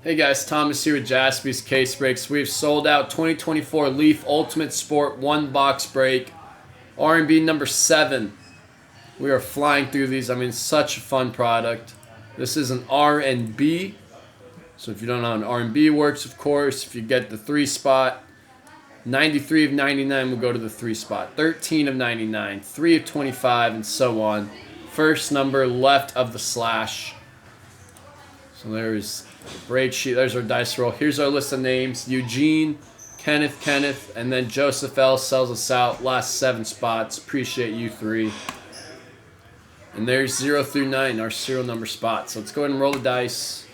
Hey guys, Thomas here with Jaspy's Case Breaks. We've sold out 2024 Leaf Ultimate Sport 1-box break. RNB number 7. We are flying through these. I mean, such a fun product. This is an RNB. So if you don't know how an RNB works, of course, if you get the 3 spot, 93 of 99 will go to the 3 spot. 13 of 99, 3 of 25, and so on. First number left of the slash. So there's the break sheet. There's our dice roll. Here's our list of names. Eugene, Kenneth, and then Joseph L. sells us out. Last 7 spots. Appreciate you 3. And there's 0 through 9, our serial number spots. So let's go ahead and roll the dice.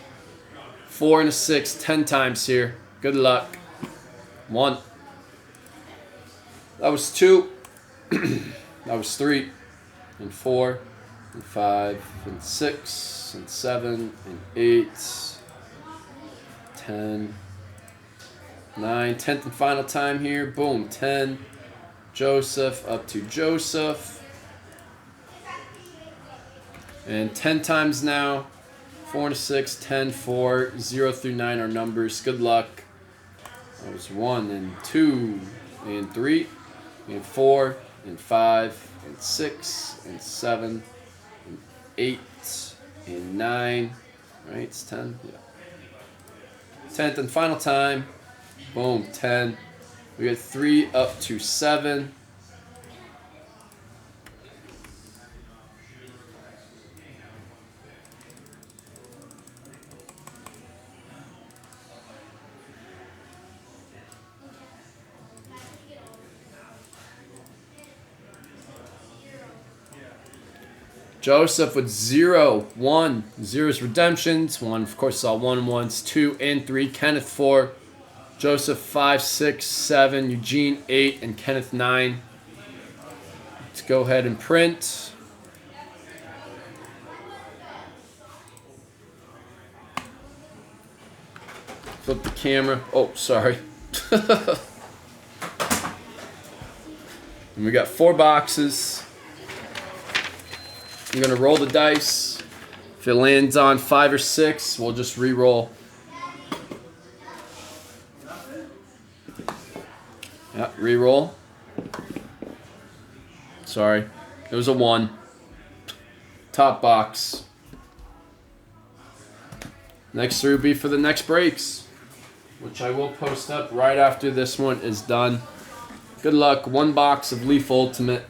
4 and a 6, 10 times here. Good luck. 1. That was 2. That was 3. And 4. And 5. And 6. And 7. And 8. 10. 9. 10th and final time here. Boom. 10. Joseph up to Joseph. And 10 times now. 4 and a 6, 10, 4, 0 through 9 are numbers. Good luck. That was 1 and 2 and 3 and 4 and 5 and 6 and 7 and 8 and 9. Right, it's 10. Yeah. 10th and final time. Boom, 10. We got 3 up to 7. Joseph with 0, 1, 0's redemptions. 1, of course, saw 1 and 1s, 2 and 3. Kenneth 4, Joseph 5, 6, 7, Eugene 8, and Kenneth 9. Let's go ahead and print. Flip the camera. Oh, sorry. And we got 4 boxes. I'm going to roll the dice. If it lands on 5 or 6, we'll just re-roll. Yeah, re-roll. Sorry. It was a 1. Top box. Next 3 will be for the next breaks, which I will post up right after this one is done. Good luck. 1 box of Leaf Ultimate.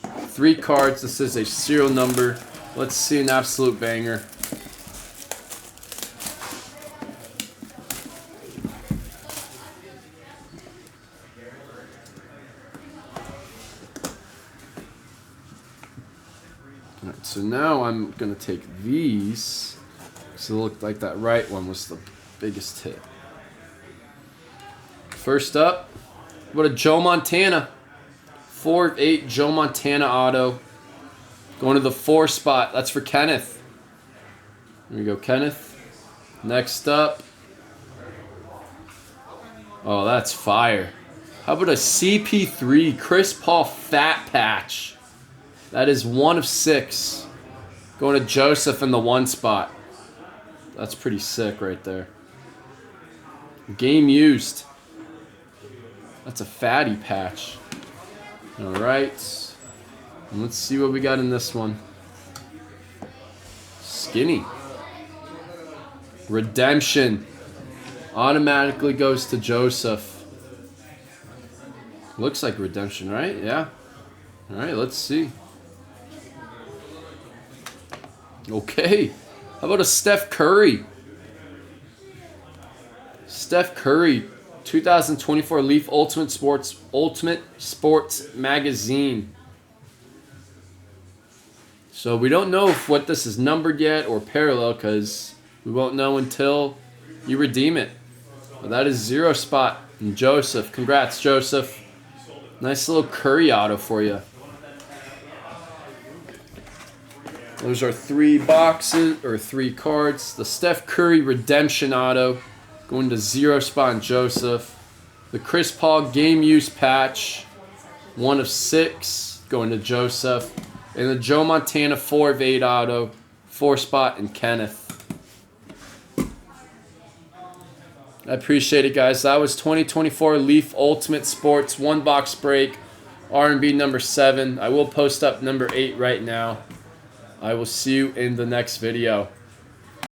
3 cards. This is a serial number. Let's see an absolute banger. Alright, so now I'm going to take these. So it looked like that right one was the biggest hit. First up, what a Joe Montana. 4 of 8 Joe Montana auto. Going to the 4 spot. That's for Kenneth. There we go, Kenneth. Next up. Oh, that's fire. How about a CP3 Chris Paul Fat Patch? That is 1 of 6. Going to Joseph in the 1 spot. That's pretty sick right there. Game used. That's a fatty patch. Alright. Let's see what we got in this one. Skinny. Redemption. Automatically goes to Joseph. Looks like redemption, right? Yeah. Alright, let's see. Okay. How about a Steph Curry? Steph Curry. 2024 Leaf Ultimate Sports Magazine. So we don't know if what this is numbered yet or parallel because we won't know until you redeem it. But that is 0 spot. And Joseph. Congrats, Joseph. Nice little Curry auto for you. Those are 3 boxes or 3 cards. The Steph Curry Redemption auto. Going to 0 spot in Joseph. The Chris Paul Game Use Patch. 1 of 6. Going to Joseph. And the Joe Montana 4 of 8 auto. 4 spot in Kenneth. I appreciate it, guys. That was 2024 Leaf Ultimate Sports 1-box break. RNB number 7. I will post up number 8 right now. I will see you in the next video.